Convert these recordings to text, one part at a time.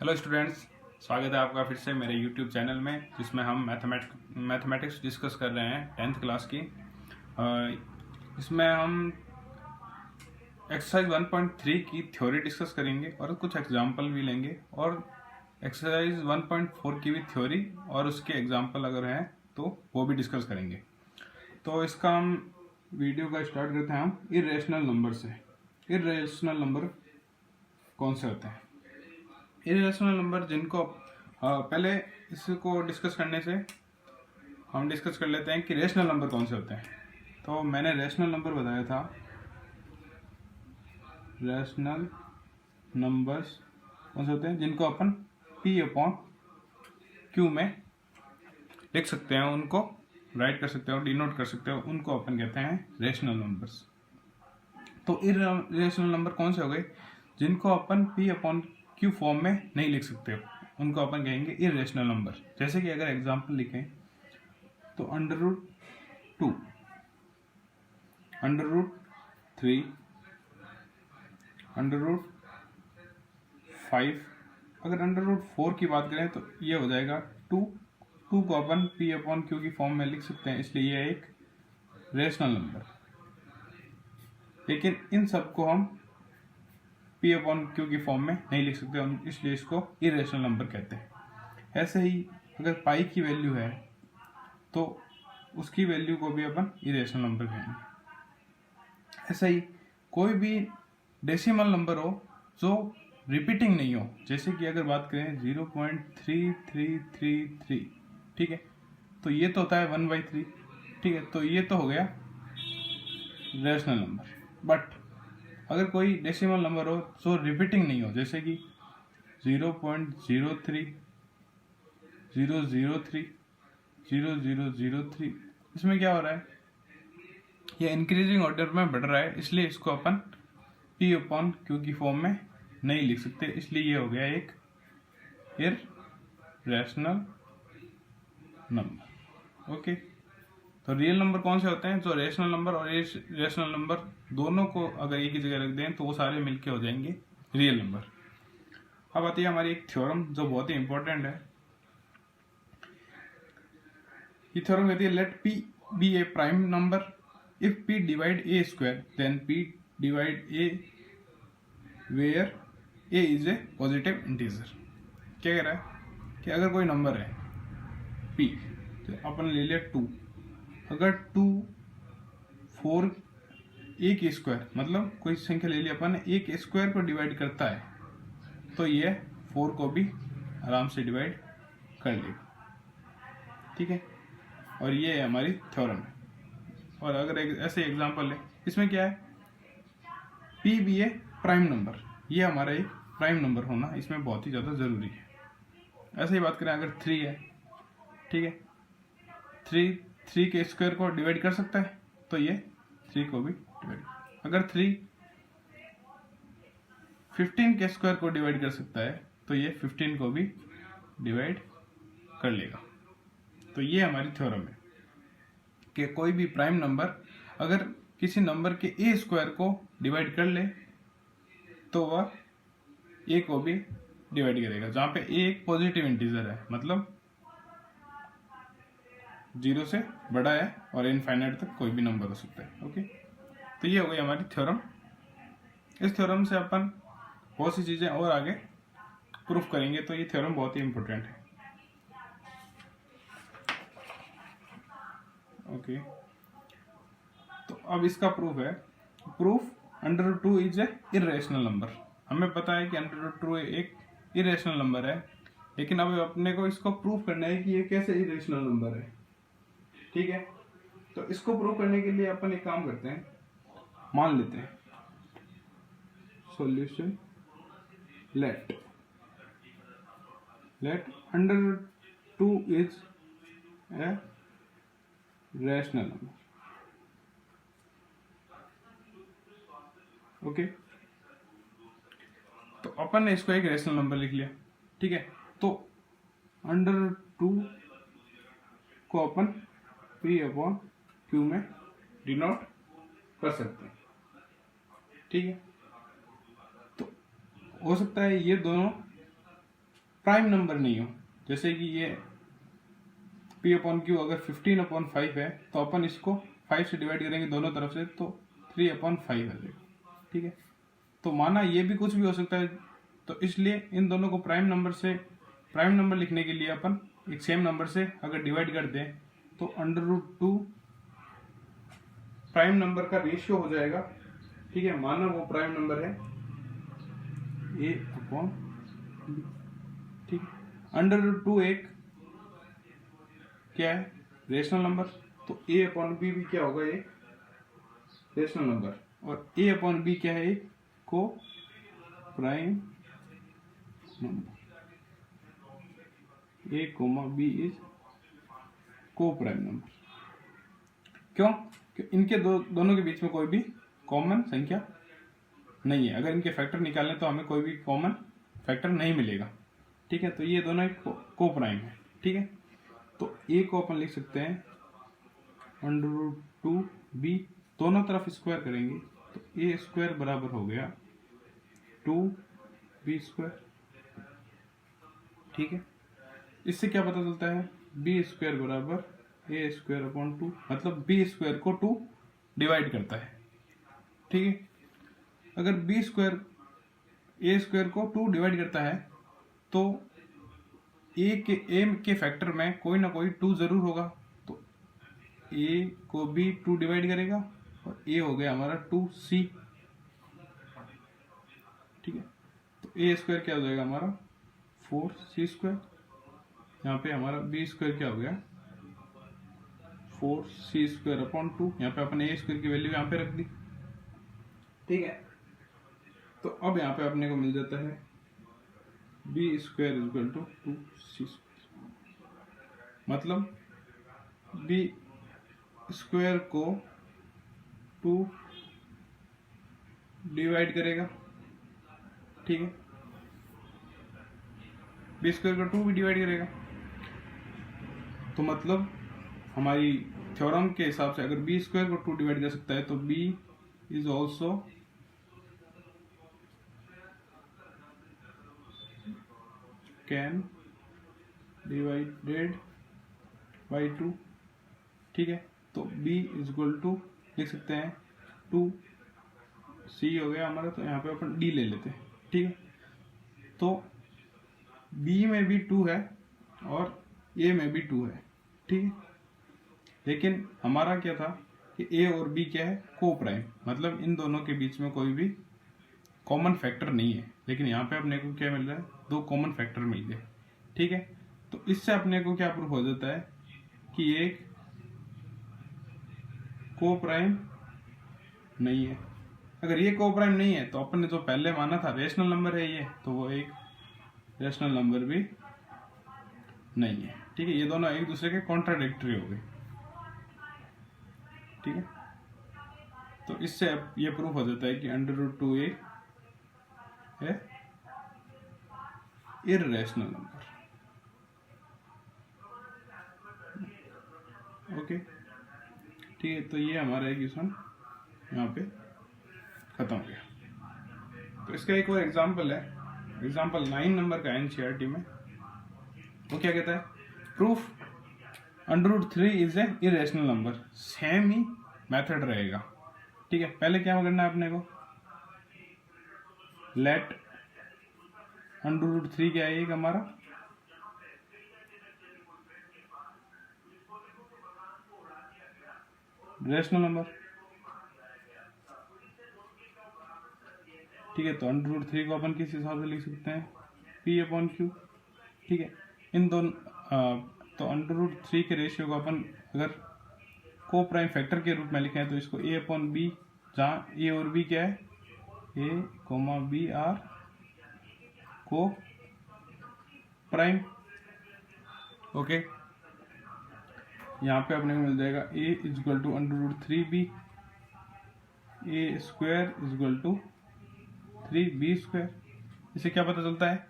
Hello students, स्वागत है आपका फिर से मेरे यूट्यूब चैनल में, जिसमें हम मैथमेटिक्स डिस्कस कर रहे हैं 10th क्लास की। इसमें हम एक्सरसाइज 1.3 की थ्योरी डिस्कस करेंगे और कुछ एग्जाम्पल भी लेंगे, और एक्सरसाइज 1.4 की भी थ्योरी और उसके एग्जाम्पल अगर हैं तो वो भी डिस्कस करेंगे। तो इसका हम वीडियो का स्टार्ट करते हैं हम इरेशनल नंबर से। इरेशनल नंबर कौन से होते हैं? इरेशनल नंबर जिनको पहले इसको डिस्कस करने से हम डिस्कस कर लेते हैं कि रेशनल नंबर कौन से होते हैं। तो मैंने रेशनल नंबर बताया था। रेशनल नंबर्स कौन से होते हैं जिनको अपन P/Q में लिख सकते हैं, उनको राइट कर सकते हैं, डिनोट कर सकते हैं, उनको अपन कहते हैं रेशनल नंबर्स। तो इरेशनल नंबर कौन से हो गए जिनको अपन P/Q फॉर्म में नहीं लिख सकते, उनको अपन कहेंगे इरेशनल नंबर। जैसे कि अगर एग्जांपल लिखें तो √2, √3, √5। अगर √4 की बात करें तो ये हो जाएगा 2 को अपन P/Q की फॉर्म में लिख सकते हैं, इसलिए ये एक रेशनल नंबर। लेकिन इन सबको हम P/Q की फॉर्म में नहीं लिख सकते, इसलिए इसको इरेशनल नंबर कहते हैं। ऐसे ही अगर पाई की वैल्यू है तो उसकी वैल्यू को भी अपन इरेशनल नंबर कहेंगे। ऐसे ही कोई भी डेसिमल नंबर हो जो रिपीटिंग नहीं हो, जैसे कि अगर बात करें 0.3333, ठीक है, तो ये तो होता है 1/3, ठीक है, तो ये तो हो गया रेशनल नंबर। बट अगर कोई डेसिमल नंबर हो जो रिपीटिंग नहीं हो, जैसे कि 0.03, 003, 0003, इसमें क्या हो रहा है, ये इंक्रीजिंग ऑर्डर में बढ़ रहा है, इसलिए इसको अपन P/Q की फॉर्म में नहीं लिख सकते, इसलिए ये हो गया एक इरेशनल नंबर। ओके, तो रियल नंबर कौन से होते हैं? जो रेशनल नंबर और इरेशनल नंबर दोनों को अगर एक ही जगह रख दें तो वो सारे मिलके हो जाएंगे रियल नंबर। अब आती है हमारी एक थ्योरम जो बहुत ही इंपॉर्टेंट है। ये थ्योरम कहती है let P be a prime number if P divide A square then P divide A where A is a positive integer. क्या कह रहा है कि अगर कोई नंबर है P, तो अपन ले लिया 2, अगर 2 4 A के स्क्वायर, मतलब कोई संख्या ले लिया अपन, A के स्क्वायर को डिवाइड करता है तो ये 4 को भी आराम से डिवाइड कर लेगा, ठीक है। और ये हमारी थ्योरम है। और अगर ऐसे एग्जांपल है, इसमें क्या है, P भी है प्राइम नंबर, ये हमारा एक प्राइम नंबर होना इसमें बहुत ही ज़्यादा ज़रूरी है। ऐसे ही बात करें अगर 3 है, ठीक है, 3 के स्क्वायर को डिवाइड कर सकता है तो ये 3 को भी डिवाइड, अगर 3 15 के स्क्वायर को डिवाइड कर सकता है तो ये 15 को भी डिवाइड कर लेगा। तो ये हमारी थ्योरम है कि कोई भी प्राइम नंबर अगर किसी नंबर के ए स्क्वायर को डिवाइड कर ले तो वह ए को भी डिवाइड करेगा, जहां पे ए एक पॉजिटिव इंटीजर है, मतलब 0 से बड़ा है और इनफाइनाइट तक कोई भी नंबर हो सकता है। ओके, तो ये हो गई हमारी थ्योरम। इस थ्योरम से अपन बहुत सी चीजें और आगे प्रूफ करेंगे, तो ये थ्योरम बहुत ही इंपॉर्टेंट है। ओके, तो अब इसका प्रूफ है, proof √2 is A irrational number. हमें पता है कि √2 एक इरेशनल नंबर है, लेकिन अब अपने को इसको प्रूफ करना है कि ये कैसे इरेशनल नंबर है, ठीक है। तो इसको प्रूव करने के लिए अपन एक काम करते हैं, मान लेते हैं solution let √2 is a rational number. Okay, तो अपन ने इसको एक रेशनल नंबर लिख लिया, ठीक है। तो √2 को अपन P/Q में डिनोट कर सकते हैं, ठीक है। तो हो सकता है ये दोनों प्राइम नंबर नहीं हो। जैसे कि ये p अपॉन क्यू अगर 15/5 है तो अपन इसको 5 से डिवाइड करेंगे दोनों तरफ से तो 3/5 आ जाएगा। ठीक है, तो माना ये भी कुछ भी हो सकता है, तो इसलिए इन दोनों को प्राइम नंबर लिखने के लिए अपन एक सेम नंबर से अगर डिवाइड कर दें तो √2 प्राइम नंबर का रेशियो हो जाएगा। ठीक है, माना वो प्राइम नंबर है a/b। ठीक है, √2 एक क्या है, रेशनल नंबर, तो a/b भी क्या होगा, एक रेशनल नंबर, और a/b क्या है, एक को prime number. a, b is को प्राइम नंबर। क्यों? इनके दोनों के बीच में कोई भी कॉमन संख्या नहीं है। अगर इनके फैक्टर निकालें तो हमें कोई भी कॉमन फैक्टर नहीं मिलेगा। ठीक है, तो ये दोनों एक को प्राइम है। ठीक है, तो a को अपन लिख सकते हैं √2b, दोनों तरफ स्क्वायर करेंगे तो a² बराबर हो गया 2b²। ठीक है, इससे क्या पता चलता है, b² बराबर a²/2, मतलब b² को 2 डिवाइड करता है। ठीक है, अगर b² a² को 2 डिवाइड करता है तो a के फैक्टर में कोई ना कोई 2 जरूर होगा, तो a को भी 2 डिवाइड करेगा और a हो गया हमारा 2c। ठीक है, तो a² क्या हो जाएगा हमारा 4c²। यहाँ पे हमारा b² क्या हो गया 4c²/2। यहाँ पे अपन a² की वैल्यू यहाँ पे रख दी। ठीक है, तो अब यहाँ पे अपने को मिल जाता है b² = 2c², मतलब b² को 2 डिवाइड करेगा। ठीक है, b² को 2 भी डिवाइड करेगा, तो मतलब हमारी थ्योरम के हिसाब से अगर b² को 2 डिवाइड कर सकता है तो b is also can divided by 2। ठीक है, तो b = लिख सकते हैं 2c हो गया हमारा, तो यहाँ पे अपन d ले लेते हैं। ठीक है, तो b में भी 2 है और a में भी 2 है। ठीक है, लेकिन हमारा क्या था कि a और b क्या है, को प्राइम, मतलब इन दोनों के बीच में कोई भी कॉमन फैक्टर नहीं है। लेकिन यहाँ पे अपने को क्या मिल रहा है, 2 कॉमन फैक्टर मिल गए। ठीक है, तो इससे अपने को क्या प्रूफ हो जाता है कि एक को प्राइम नहीं है। अगर ये को प्राइम नहीं है तो अपन ने जो पहले माना था रेशनल नंबर है ये, तो वो एक रेशनल नंबर भी नहीं है। ठीक है, ये दोनों एक दूसरे के कॉन्ट्राडिक्टरी हो गए। ठीक है, तो इससे अब ये प्रूफ हो जाता है कि √2 एक है इररेशनल नंबर। ओके, ठीक है, तो ये हमारा इक्वेशन यहाँ पे खत्म हो गया। तो इसका एक और एग्जांपल है, एग्जांपल 9 नंबर का एनसीईआरटी में। वो क्या कहता है, proof √3 is A irrational number. Same he method रहेगा। ठीक है, पहले क्या करना है अपने को, लेट √3 क्या है एक हमारा रेशनल नंबर। ठीक है, तो √3 को अपन किस हिसाब से लिख सकते हैं, p/q। ठीक है, इन दोनों तो √3 के रेशियो को अपन अगर को प्राइम फैक्टर के रूप में लिखें तो इसको a/b, जहाँ a और b क्या है, a, b आर को प्राइम। ओके, यहाँ पे अपने को मिल जाएगा a = √3b, a² = 3b²। इससे क्या पता चलता है,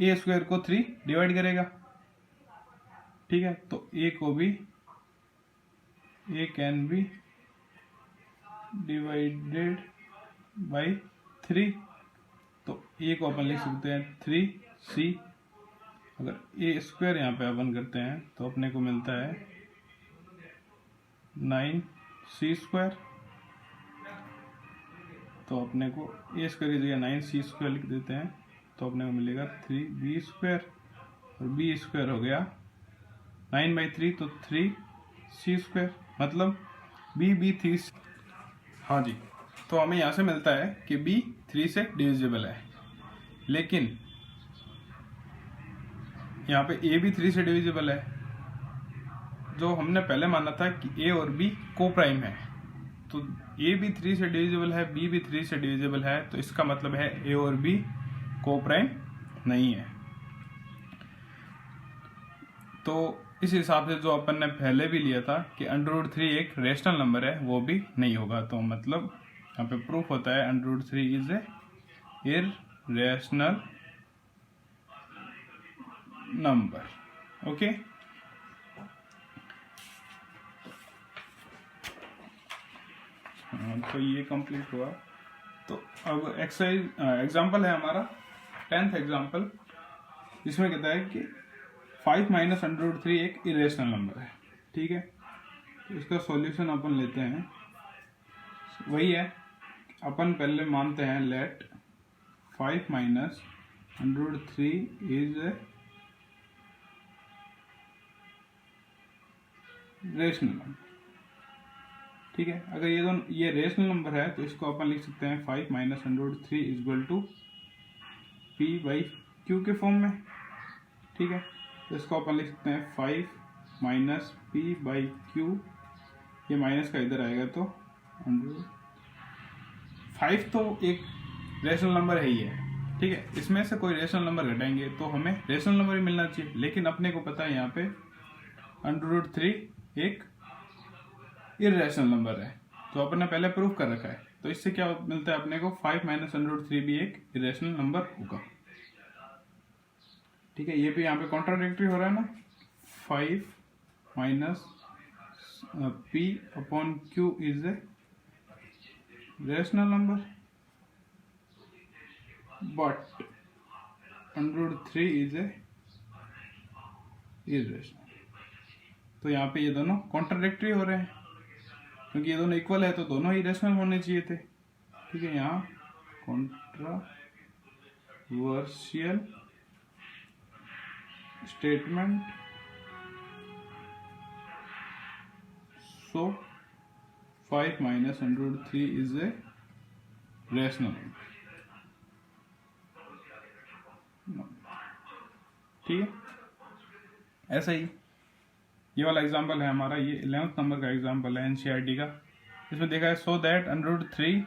a² को 3 डिवाइड करेगा। ठीक है, तो a को भी a can be divided by 3, तो a को अपन लिख सकते हैं 3c अगर ए स्क्वायर यहाँ पे अपन करते हैं तो अपने को मिलता है 9c स्क्वायर। तो अपने को ए स्क्वायर की जगह 9c स्क्वायर लिख देते हैं तो अपने को मिलेगा 3b स्क्वायर, और बी स्क्वायर हो गया 9/3 तो 3c स्क्वायर, मतलब बी 3। हाँ जी, तो हमें यहाँ से मिलता है कि b 3 से डिविजिबल है, लेकिन यहाँ पे a भी 3 से डिविजिबल है। जो हमने पहले माना था कि a और b को प्राइम है, तो a भी 3 से डिविजिबल है, b भी 3 से डिविजिबल है, तो इसका मतलब है a और b को प्राइम नहीं है। तो इस हिसाब से जो अपन ने पहले भी लिया था कि √3 एक रेशनल नंबर है, वो भी नहीं होगा। तो मतलब यहाँ पे प्रूफ होता है √3 is A irrational number. Okay, तो ये कंप्लीट हुआ। तो अब एक्सरसाइज एग्जांपल है हमारा 10th एग्जांपल, जिसमें कहता है कि 5 - √3 एक इरेशनल नंबर है। ठीक है, तो इसका सॉल्यूशन अपन लेते हैं। वही है, अपन पहले मानते हैं let 5 - √3 is a rational number. ठीक है, अगर ये रेशनल नंबर है तो इसको अपन लिख सकते हैं 5 - √3 इक्वल टू p/q के फॉर्म में। ठीक है, तो इसको अपन लिख सकते हैं 5 - p/q, ये माइनस का इधर आएगा तो 5 तो एक रेशनल नंबर है ही है। ठीक है, इसमें से कोई रेशनल नंबर घटाएंगे तो हमें रेशनल नंबर ही मिलना चाहिए, लेकिन अपने को पता है यहाँ पे √3 एक इररेशनल नंबर है, तो अपन ने पहले प्रूफ कर रखा है। तो इससे क्या मिलता है अपने को 5 - √3 भी एक इरेशनल नंबर होगा। ठीक है, ये भी यहाँ पे कॉन्ट्राडिक्टरी हो रहा है ना, 5 - p/q is a rational number but √3 is A irrational. तो यहाँ पे ये दोनों कॉन्ट्राडिक्टरी हो रहे हैं, क्योंकि ये दोनों इक्वल है तो दोनों ही रेशनल होने चाहिए थे। ठीक है, यहाँ controversial statement, so 5 - √3 is a rational. ठीक है, ऐसा ही ये वाला एग्जांपल है हमारा, ये 11th नंबर का एग्जांपल है एनसीईआरटी का। इसमें देखा है so that √3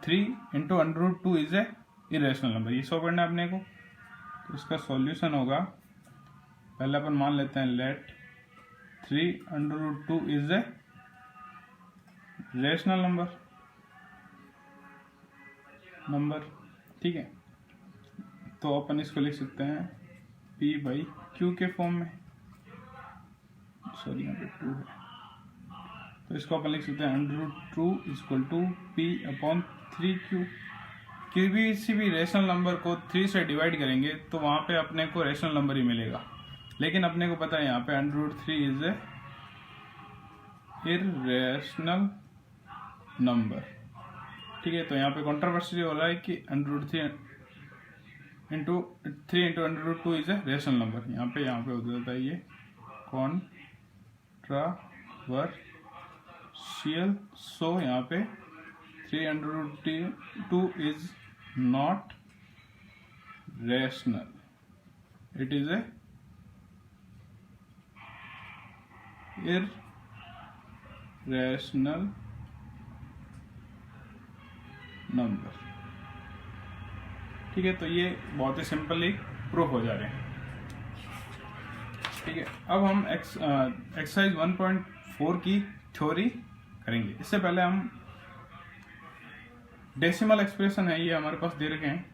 3 × √2 is A irrational number. ये शो करना है अपने को। तो इसका सॉल्यूशन होगा, पहले अपन मान लेते हैं let 3 √ 2 is a rational number. ठीक है, तो अपन इसको लिख सकते हैं p/q के फॉर्म में। सॉरी, यहाँ पे 2 है, तो इसको अपन लिख सकते हैं √2 = p/3q। किसी भी रेशनल नंबर को 3 से डिवाइड करेंगे तो वहाँ पे अपने को रेशनल नंबर ही मिलेगा, लेकिन अपने को पता है यहाँ पे √3 इज ए इररेशनल नंबर। ठीक है, तो यहाँ पे कंट्रोवर्सी हो रहा है कि √3 × 3 × √2 इज ए रेशनल नंबर। यहाँ पे हो जाता है ये कॉन्ट्रावर्शियल। सो यहाँ पे 3 × √2 is not rational, it is a irrational number. ठीक है, तो ये बहुत ही सिंपली प्रूफ हो जा रहे हैं। ठीक है, अब हम एक्सरसाइज 1.4 की थ्योरी करेंगे। इससे पहले हम डेसिमल एक्सप्रेशन है, ये हमारे पास दे रखे हैं,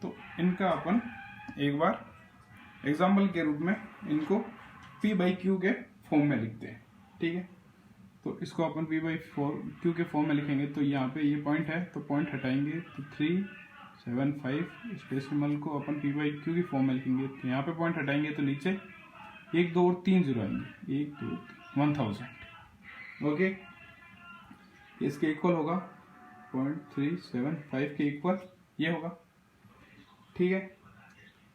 तो इनका अपन एक बार एग्जाम्पल के रूप में इनको p/q के फॉर्म में लिखते हैं। ठीक है, तो इसको अपन p/q के फॉर्म में लिखेंगे। तो यहाँ पे ये पॉइंट है, तो पॉइंट हटाएंगे तो 3 0.75 इस डेसिमल को अपन पी बाई क्यू की फॉर्म में लिखेंगे। तो यहाँ पे पॉइंट हटाएंगे तो नीचे 1 2 और 3 जीरो आएंगे, 1 2 1000। ओके, इसके इक्वल होगा 0.375 के इक्वल ये होगा। ठीक है,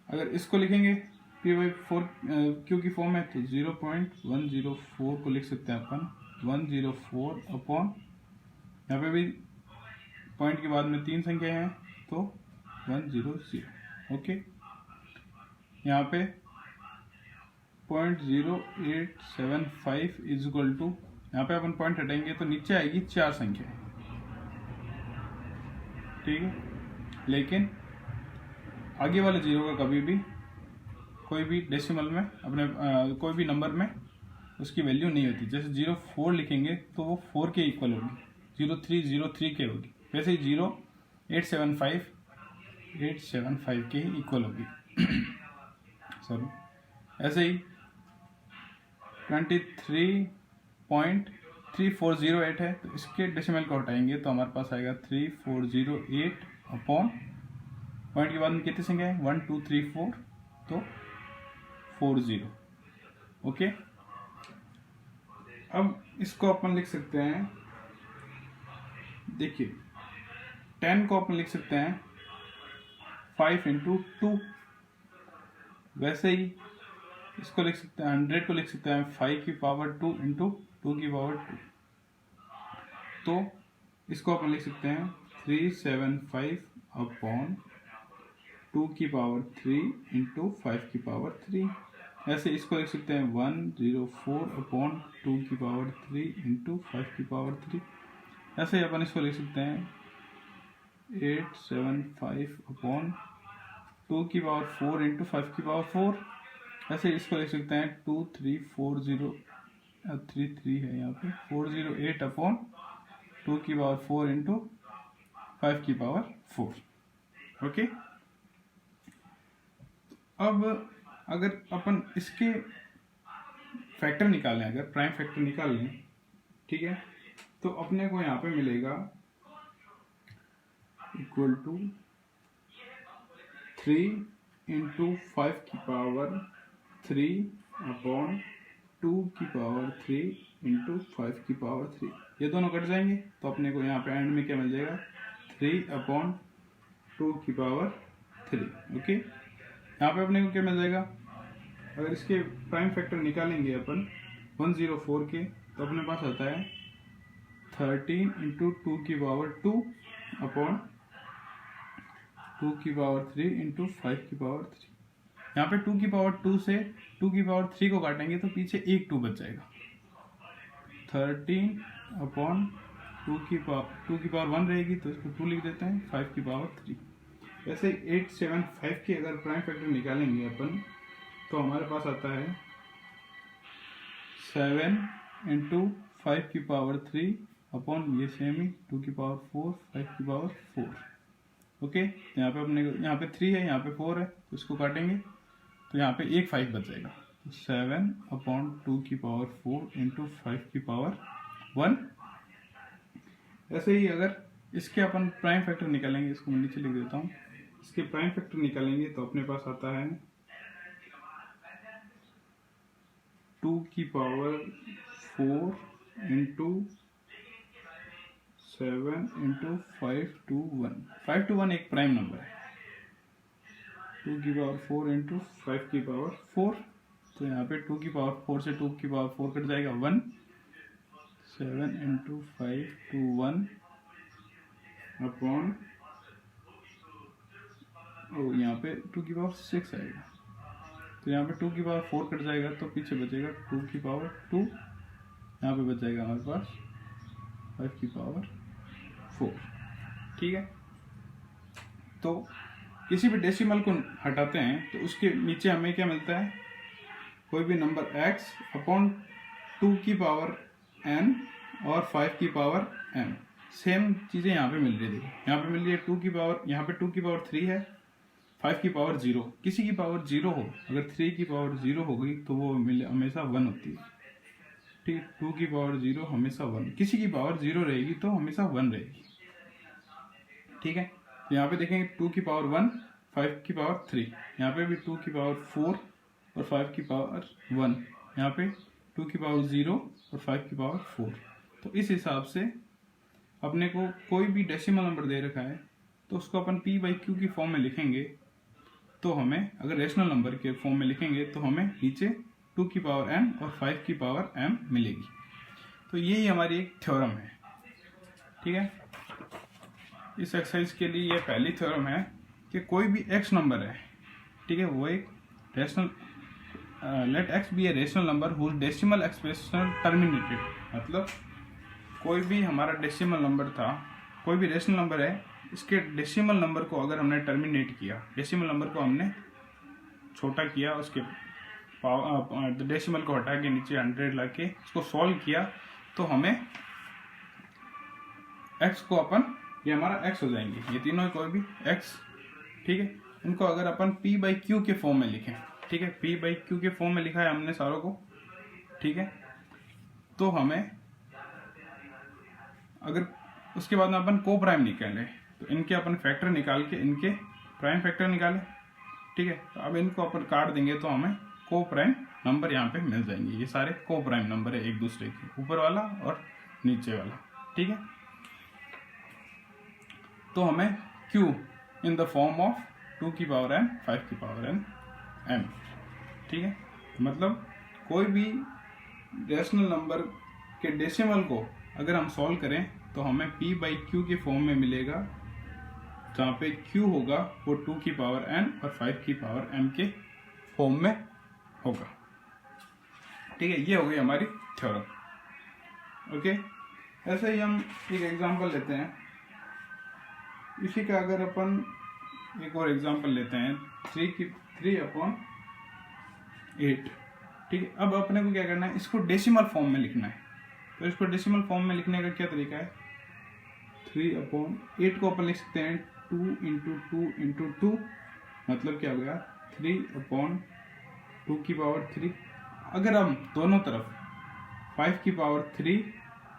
अगर इसको लिखेंगे पी बाई 4 क्यू की फॉर्म में तो 0.104 को लिख सकते हैं अपन 104 अपॉन, यहाँ पे भी पॉइंट के बाद में 3 संख्या हैं तो 100। ओके, यहाँ पे 0.0875 इज इक्वल टू, यहाँ पे अपन पॉइंट हटाएंगे तो नीचे आएगी 4 संख्या। ठीक है, लेकिन आगे वाले जीरो का कभी भी कोई भी डेसिमल में अपने कोई भी नंबर में उसकी वैल्यू नहीं होती। जैसे 04 लिखेंगे तो वो 4 के इक्वल होगी, 0303 के होगी, वैसे ही 875 के ही इक्वल होगी। सॉरी, ऐसे ही 23.3408 है तो इसके डेसिमल को हटाएंगे तो हमारे पास आएगा 3408 अपॉन, पॉइंट के बाद में कितनी संख्या है 1 2 3 4 तो 40। ओके, अब इसको अपन लिख सकते हैं, देखिए 10 को अपन लिख सकते हैं 5 इंटू 2, वैसे ही इसको लिख सकते हैं 100 को लिख सकते हैं 5 की पावर 2 इंटू 2 की पावर 2। तो इसको अपन लिख सकते हैं 375 अपॉन 2 की पावर 3 इंटू 5 की पावर 3। ऐसे इसको लिख सकते हैं 104 अपॉन 2 की पावर 3 इंटू 5 की पावर 3। ऐसे ही अपन इसको लिख सकते हैं 875 अपॉन 2 की पावर 4 इंटू 5 की पावर 4। ऐसे इसको लिख सकते हैं 2340 33 है यहाँ पे 408 अपॉन 2 की पावर 4 इंटू 5 की पावर 4। ओके, अब अगर अपन इसके फैक्टर निकालें, अगर प्राइम फैक्टर निकाल लें, ठीक है, तो अपने को यहाँ पे मिलेगा इक्वल टू 3 इंटू 5 की पावर 3 अपॉन 2 की पावर 3 इंटू 5 की पावर 3। ये दोनों कट जाएंगे तो अपने को यहाँ पे एंड में क्या मिल जाएगा 3 अपॉन 2 की पावर 3। ओके, यहाँ पे अपने को क्या मिल जाएगा, अगर इसके प्राइम फैक्टर निकालेंगे अपन 104 के तो अपने पास आता है 13 इंटू 2 की पावर 2 अपॉन 2 की पावर 3 इंटू 5 की पावर 3। यहाँ पे 2 की पावर 2 से 2 की पावर 3 को काटेंगे तो पीछे एक 2 बच जाएगा। 13 अपॉन 2 की पावर 1 रहेगी तो इसको 2 लिख देते हैं 5 की पावर 3। वैसे 875 के अगर प्राइम फैक्टर निकालेंगे अपन तो हमारे पास आता है 7 इंटू 5 की पावर 3 अपॉन ये सेम ही 2 की पावर 4 5 की पावर 4। ओके, तो यहाँ पे अपने यहाँ पे 3 है, यहाँ पे 4 है, तो इसको काटेंगे तो यहाँ पे एक 5 बच जाएगा। 7 अपॉन 2 की पावर 4 इंटू 5 की पावर 1। ऐसे ही अगर इसके अपन प्राइम फैक्टर निकालेंगे, इसको मैं नीचे लिख देता हूँ, इसके प्राइम फैक्टर निकालेंगे तो अपने पास आता है 2 की power 4 into 7 into 5 to 1। 5 to 1 एक प्राइम नंबर है। 2 की पावर 4 इंटू 5 की पावर 4, तो यहाँ पे 2 की पावर 4 से 2 की पावर 4 कट जाएगा 1। 7 इंटू 5 to 1 अपॉन, यहाँ पे 2 की पावर 6 आएगा, तो यहाँ पे 2 की पावर 4 कट जाएगा तो पीछे बचेगा 2 की पावर 2। यहाँ पे बच जाएगा हमारे पास 5 की पावर 4। ठीक है, तो किसी भी डेसिमल को हटाते हैं तो उसके नीचे हमें क्या मिलता है, कोई भी नंबर x अपॉन 2 की पावर n और 5 की पावर m। सेम चीज़ें यहाँ पे मिल रही है। देखो यहाँ पे मिल रही है 2 की पावर, यहाँ पे 2 की पावर 3 है, 5 की पावर 0। किसी की पावर 0 हो, अगर 3 की पावर 0 हो गई तो वो हमेशा 1 होती है। ठीक, 2 की पावर 0 हमेशा 1, किसी की पावर 0 रहेगी तो हमेशा 1 रहेगी। ठीक है, तो यहाँ पे देखेंगे 2 की पावर 1, 5 की पावर 3, यहाँ पे भी 2 की पावर 4 और 5 की पावर 1, यहाँ पे 2 की पावर 0 और 5 की पावर 4। तो इस हिसाब से अपने को कोई भी डेसिमल नंबर दे रखा है तो उसको अपन p/q की फॉर्म में लिखेंगे, तो हमें अगर रेशनल नंबर के फॉर्म में लिखेंगे तो हमें नीचे 2 की पावर n और 5 की पावर m मिलेगी। तो यही हमारी एक थ्योरम है। ठीक है, इस एक्सरसाइज के लिए यह पहली थ्योरम है कि कोई भी x नंबर है, ठीक है, वो एक rational let x be a rational number whose decimal expression terminated, मतलब कोई भी हमारा डेसिमल नंबर था, कोई भी रेशनल नंबर है, इसके डेसिमल नंबर को अगर हमने टर्मिनेट किया, डेसिमल नंबर को हमने छोटा किया, उसके डेसिमल को हटा के नीचे 100 ला के उसको सॉल्व किया, तो हमें x को अपन, ये हमारा x हो जाएंगे, ये तीनों कोई भी x, ठीक है, इनको अगर अपन p/q के फॉर्म में लिखें, ठीक है, p/q के फॉर्म में लिखा है हमने सारों को, ठीक है, तो हमें अगर उसके बाद में अपन को प्राइम निकालें तो इनके अपन फैक्टर निकाल के इनके प्राइम फैक्टर निकालें, ठीक है, तो अब इनको अपन काट देंगे तो हमें को प्राइम नंबर यहाँ पे मिल जाएंगे। ये सारे को प्राइम नंबर है एक दूसरे के, ऊपर वाला और नीचे वाला, ठीक है। तो हमें q in the form of 2 की पावर n, 5 की पावर n m, ठीक है, मतलब कोई भी रेशनल नंबर के डेसिमल को अगर हम सॉल्व करें तो हमें p/q के फॉर्म में मिलेगा, जहाँ पे q होगा वो 2 की पावर n और 5 की पावर m के फॉर्म में होगा। ठीक है, ये हो गई हमारी थ्योरम। ओके, ऐसे ही हम एक एग्जांपल लेते हैं, इसी का अगर अपन एक और एग्जांपल लेते हैं 3/8, ठीक है। अब अपने को क्या करना है, इसको डेसिमल फॉर्म में लिखना है। तो इसको डेसिमल फॉर्म में लिखने का क्या तरीका है, 3/8 को अपन लिख सकते हैं 2 × 2 × 2, मतलब क्या हो गया 3/2 की पावर 3। अगर हम दोनों तरफ 5 की पावर 3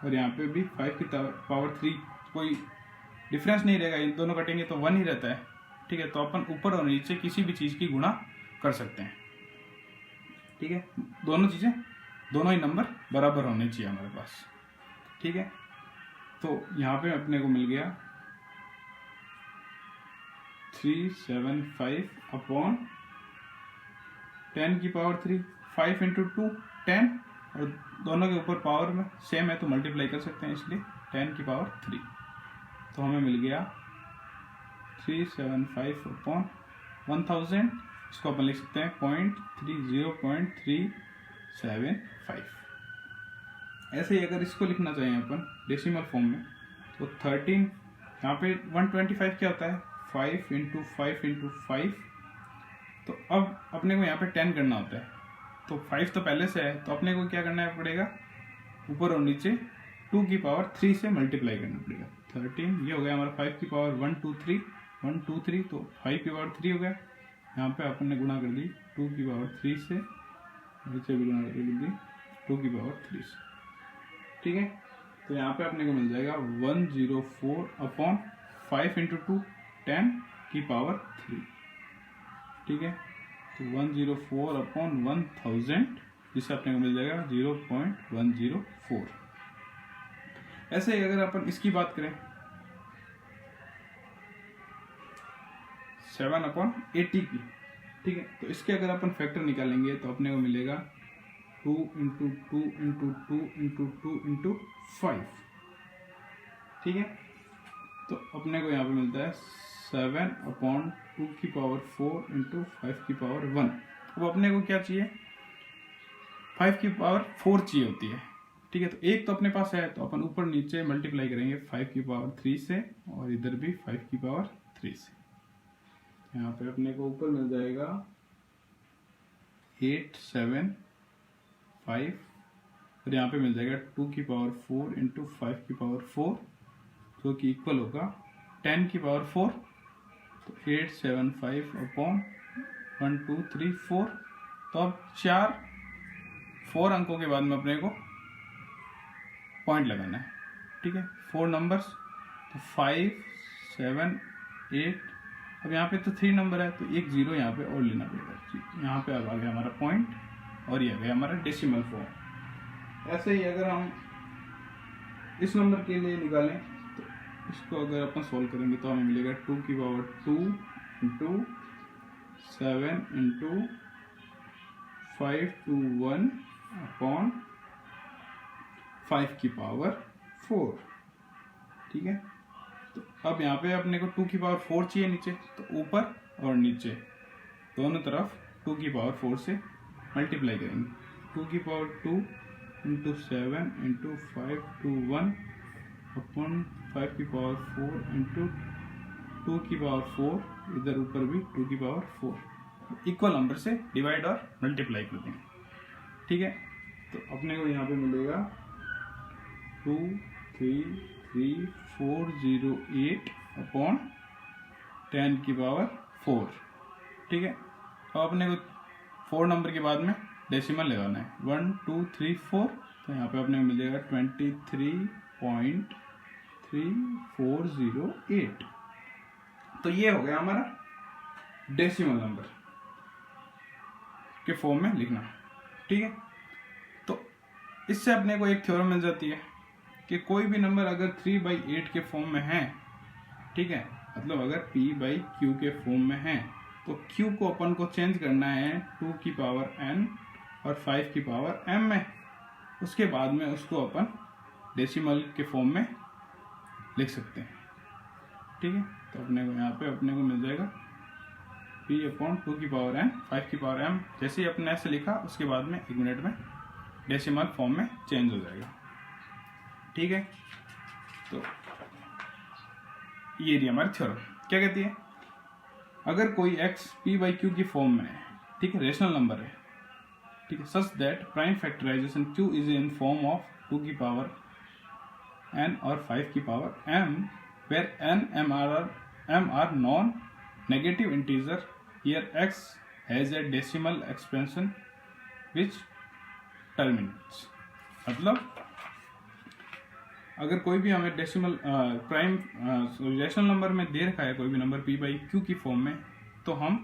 और यहाँ पे भी 5 की पावर 3, कोई डिफरेंस नहीं रहेगा, इन दोनों कटेंगे तो 1 ही रहता है, ठीक है। तो अपन ऊपर और नीचे किसी भी चीज़ की गुणा कर सकते हैं, ठीक है। दोनों ही नंबर बराबर होने चाहिए हमारे पास, ठीक है। तो यहाँ पे अपने को मिल गया 375/10 की पावर 3, 5 × 2 10, और दोनों के ऊपर पावर में सेम है तो मल्टीप्लाई कर सकते हैं, इसलिए 10 की पावर 3। तो हमें मिल गया 375/1000, इसको अपन लिख सकते हैं 0.30.375। ऐसे ही अगर इसको लिखना चाहिए अपन डेसिमल फॉर्म में तो 13, यहाँ पे 125 क्या होता है 5 × 5 × 5। तो अब अपने को यहाँ पे 10 करना होता है, तो 5 तो पहले से है, तो अपने को क्या करना पड़ेगा, ऊपर और नीचे 2 की पावर 3 से मल्टीप्लाई करना पड़ेगा। 13 ये हो गया हमारा 5 की पावर 1 2 3 1 2 3, तो 5 की पावर 3 हो गया। यहाँ पे अपन ने गुणा कर दी 2 की पावर 3 से, नीचे भी गुणा कर दी 2 की पावर 3 से, ठीक है। तो यहाँ पे अपने को मिल जाएगा 104/5 × 2 10 की पावर 3, ठीक है। तो 104/1000, जिससे अपने को मिल जाएगा 0.104। ऐसे ही अगर अपन इसकी बात करें 7/80 की, ठीक है, तो इसके अगर अपन फैक्टर निकालेंगे तो अपने को मिलेगा 2 × 2 × 2 × 2 × 5, ठीक है। तो अपने को यहाँ पे मिलता है 7/2 की पावर 4 × 5 की पावर 1। अब अपने को क्या चाहिए, 5 की पावर 4 चाहिए होती है, ठीक है। तो एक तो अपने पास है, तो अपन ऊपर नीचे मल्टीप्लाई करेंगे 5 की पावर 3 से, और इधर भी 5 की पावर 3 से। यहाँ पे अपने को ऊपर मिल जाएगा 875, और यहाँ पे मिल जाएगा 2 की पावर 4 × 5 की पावर 4, जो कि इक्वल होगा 10 की पावर 4। तो 875/1 2 3 4। तो अब 4 अंकों के बाद में अपने को पॉइंट लगाना है, ठीक है, 4 नंबर्स, तो 5 7 8। अब यहाँ पे तो 3 नंबर है तो एक जीरो यहाँ पे और लेना पड़ेगा। यहाँ पे अब आ गया हमारा पॉइंट और ये आ गया हमारा डेसिमल फॉर्म। ऐसे ही अगर हम इस नंबर के लिए निकालें तो इसको अगर अपन सोल्व करेंगे तो हमें मिलेगा 2 की power 2 into 7 into 5 to 1 upon 5 की पावर 4। ठीक है, तो अब यहाँ पे अपने को 2 की पावर 4 चाहिए नीचे, तो ऊपर और नीचे दोनों तरफ 2 की पावर 4 से मल्टीप्लाई करेंगे। 2 की power 2 into 7 into 5 to 1 upon 5 की पावर 4 इंटू 2 की पावर 4, इधर ऊपर भी 2 की पावर 4। इक्वल नंबर से डिवाइड और मल्टीप्लाई कर देंगे। ठीक है, तो अपने को यहाँ पे मिलेगा 2 3 3 4 0 8 अपॉन 10 की पावर 4। ठीक है, अब अपने को 4 नंबर के बाद में डेसिमल लगाना है 1 2 3 4, तो यहाँ पे अपने को मिल जाएगा 23.3408। तो ये हो गया हमारा डेसिमल नंबर के फॉर्म में लिखना। ठीक है, तो इससे अपने को एक थ्योरम मिल जाती है कि कोई भी नंबर अगर 3/8 के फॉर्म में है, ठीक है, मतलब अगर p/q के फॉर्म में है तो q को अपन को चेंज करना है 2 की पावर n और 5 की पावर m में, उसके बाद में उसको अपन डेसिमल के फॉर्म में लिख सकते हैं। ठीक है, तो अपने को यहाँ पे अपने को मिल जाएगा p/2 की पावर n 5 की पावर m। जैसे ही अपने ऐसे लिखा उसके बाद में 1 मिनट में डेसिमल फॉर्म में चेंज हो जाएगा। ठीक है, तो ये रही हमारी थ्योरम। क्या कहती है, अगर कोई x p/q की फॉर्म में है, ठीक है, रेशनल नंबर है, ठीक है, such that prime factorization q is in form of 2 की पावर n और 5 की power m, where n m are non negative integer, here x has a decimal expansion which terminates. मतलब अगर कोई भी हमें डेसिमल प्राइम रेशनल नंबर में दे रखा है कोई भी नंबर p/q की फॉर्म में, तो हम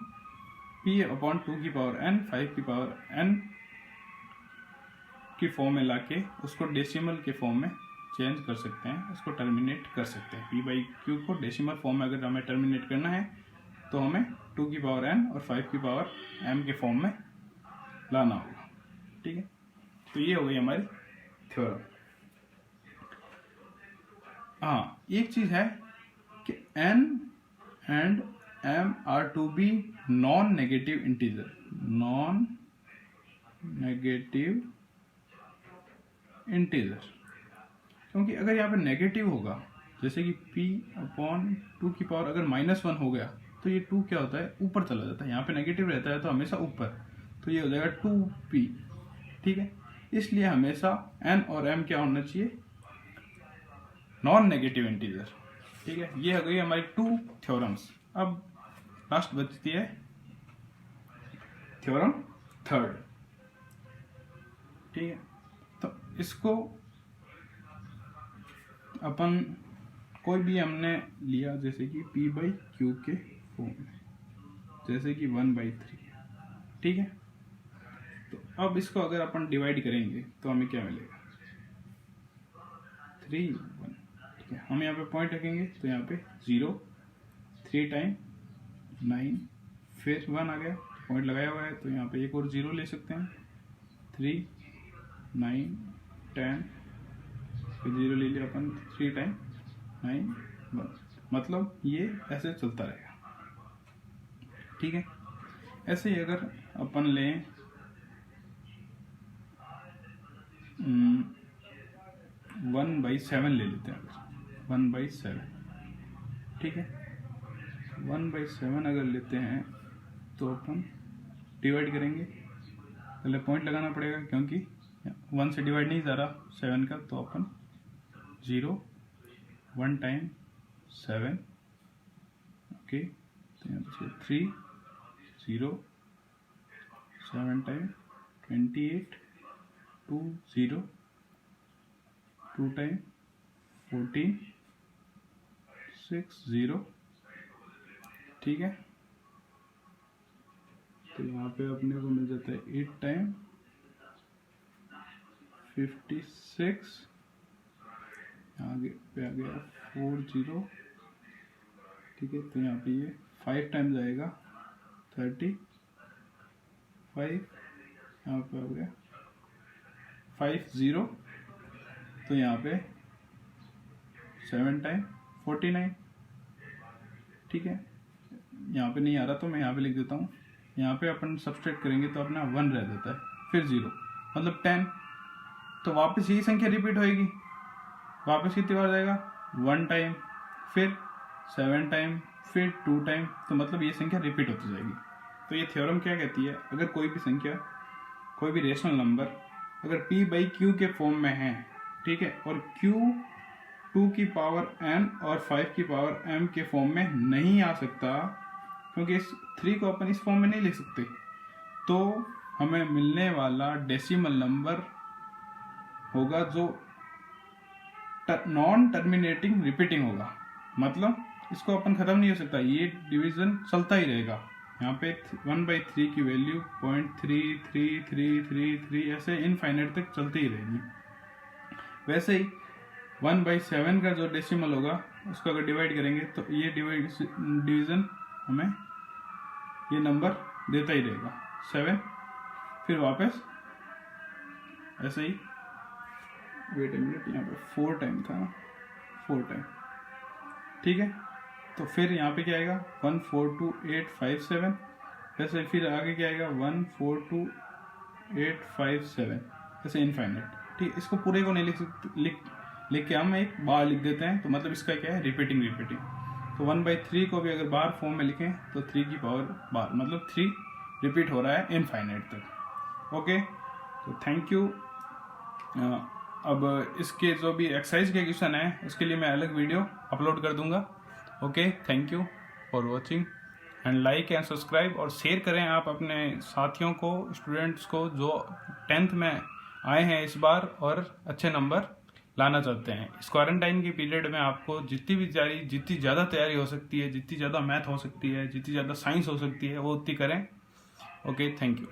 p/2 की पावर n 5 की पावर n की फॉर्म में लाके उसको डेसिमल के फॉर्म में चेंज कर सकते हैं, उसको टर्मिनेट कर सकते हैं। p/q को डेसिमल फॉर्म में अगर हमें टर्मिनेट करना है तो हमें 2 की पावर n और 5 की पावर m के फॉर्म में लाना होगा। ठीक है, तो ये हो गई हमारी थ्योरम। हाँ, एक चीज है कि n and m are to be non negative integer, non negative integer, क्योंकि अगर यहाँ पे नेगेटिव होगा, जैसे कि p/2 की पावर अगर -1 हो गया तो ये 2 क्या होता है, ऊपर चला जाता है। यहाँ पे नेगेटिव रहता है तो हमेशा ऊपर, तो ये हो जाएगा 2p। ठीक है, इसलिए हमेशा n और m क्या होना चाहिए, नॉन नेगेटिव इंटीजर। ठीक है, ये हो गई हमारी 2 थ्योरम्स। अब लास्ट बचती है थ्योरम 3। ठीक है, तो इसको अपन कोई भी हमने लिया जैसे कि p/q के फॉर्म में, जैसे कि 1/3। ठीक है, तो अब इसको अगर अपन डिवाइड करेंगे तो हमें क्या मिलेगा, 3 1। ठीक है, हम यहाँ पे पॉइंट रखेंगे तो यहाँ पे 0 3 टाइम 9 फिर 1 आ गया, पॉइंट लगाया हुआ है तो यहाँ पे एक और 0 ले सकते हैं, 3 9 10 फिर 0 ले लिया अपन, 3 टाइम 9 1, मतलब ये ऐसे चलता रहेगा। ठीक है, ऐसे ही अगर अपन लें 1/7 ले लेते हैं, अगर 1/7। ठीक है, 1/7 अगर लेते हैं तो अपन डिवाइड करेंगे, पहले पॉइंट लगाना पड़ेगा क्योंकि 1 से डिवाइड नहीं जा रहा 7 का, तो अपन 0 1 टाइम 7, ओके, तो यहाँ पे 3 0 7 टाइम 28 2 0 2 टाइम 14 6 0 ठीक है। तो यहाँ पे अपने को मिल जाता है 8 टाइम 56, आगे पे आ गया 40, ठीक है। तो यहाँ पे ये 5 टाइम्स आएगा 35, यहाँ पे हो गया 50, तो यहाँ पे 7 टाइम 49, ठीक है। यहाँ पे नहीं आ रहा तो मैं यहाँ पे लिख देता हूँ। यहाँ पे अपन सब्सट्रैक्ट करेंगे तो अपना 1 रह जाता है, फिर 0 मतलब 10, तो वापस यही संख्या रिपीट होएगी। वापस कितनी बार जाएगा, 1 टाइम, फिर 7 टाइम, फिर 2 टाइम, तो मतलब ये संख्या रिपीट होती जाएगी। तो ये थ्योरम क्या कहती है, अगर कोई भी संख्या, कोई भी रेशनल नंबर अगर p बाई क्यू के फॉर्म में है, ठीक है, और q 2 की पावर n और 5 की पावर m के फॉर्म में नहीं आ सकता, क्योंकि इस 3 को अपन इस फॉर्म में नहीं लिख सकते, तो हमें मिलने वाला डेसिमल नंबर होगा जो नॉन टर्मिनेटिंग रिपीटिंग होगा। मतलब इसको अपन खत्म नहीं हो सकता, ये डिवीजन चलता ही रहेगा। यहाँ पे 1/3 की वैल्यू 0.3333 ऐसे इनफाइनाइट तक चलती ही रहेगी। वैसे ही 1/7 का जो डेसिमल होगा उसको अगर डिवाइड करेंगे तो ये डिवीजन हमें ये नंबर देता ही रहेगा 7, फिर वापस ऐसे ही, वेट ए मिनट, यहाँ पे 4 टाइम था ना, 4 टाइम, ठीक है। तो फिर यहाँ पे क्या आएगा 142,857, ऐसे फिर आगे क्या आएगा 142,857, ऐसे इनफाइनाइट, ठीक। इसको पूरे को नहीं लिख सकते, लिख के हम एक बार लिख देते हैं, तो मतलब इसका क्या है, रिपीटिंग। तो 1/3 को भी अगर बार फॉर्म में लिखें तो 3 की पावर बार, मतलब 3 रिपीट हो रहा है इनफाइनाइट तक। ओके, तो थैंक यू। अब इसके जो भी एक्सरसाइज के क्वेश्चन है उसके लिए मैं अलग वीडियो अपलोड कर दूंगा। Okay, thank you for watching and like and subscribe, और शेयर करें आप अपने साथियों को, स्टूडेंट्स को जो 10th में आए हैं इस बार और अच्छे नंबर लाना चाहते हैं। इस क्वारंटाइन के पीरियड में आपको जितनी ज़्यादा तैयारी हो सकती है, जितनी ज़्यादा मैथ हो सकती है, जितनी ज़्यादा साइंस हो सकती है, वो उतनी करें। Okay, thank you.